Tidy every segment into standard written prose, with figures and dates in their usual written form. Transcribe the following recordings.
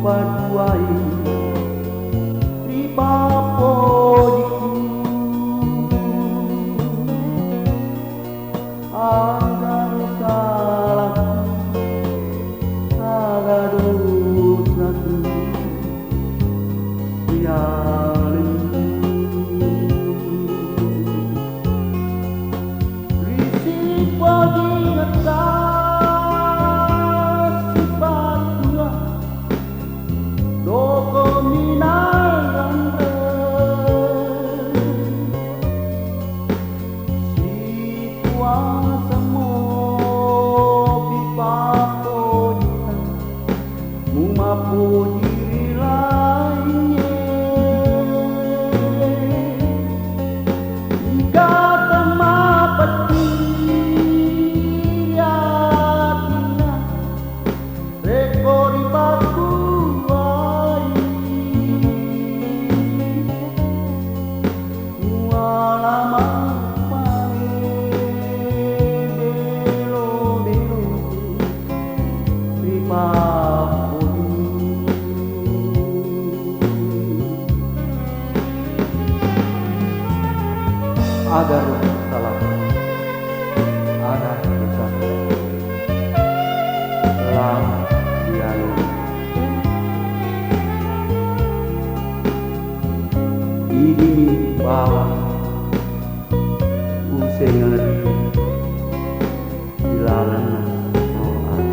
paduai di papodiku agar salahku agar dosaku risik pagi ngetas sipatua doko minarang si kuasa mo bipapodikan mumapo diri lainnya kata mapati yatina rekori pakuai mualama pare belo-belo di agar salah, agar dosa telah dialami. Ini bawa usai ngeri dilalana rohan.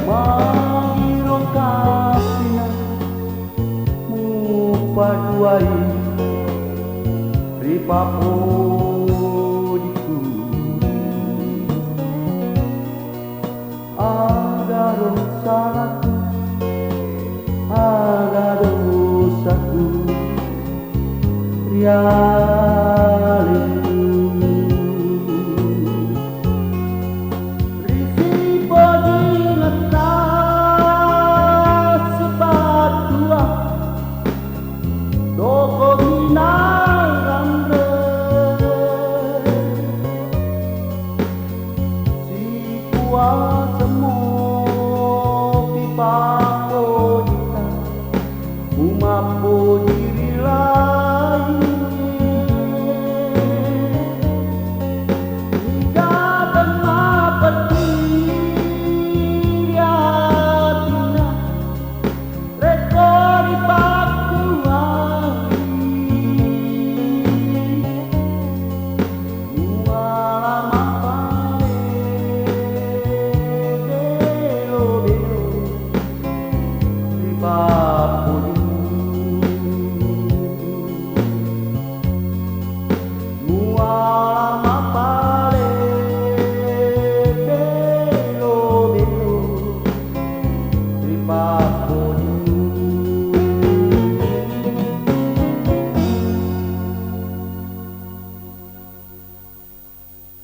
Mangiro kasina paduai di papodiku agar salahku agar dosaku rialin risik pagi ngetas sipatua doko minarang si kuasa mo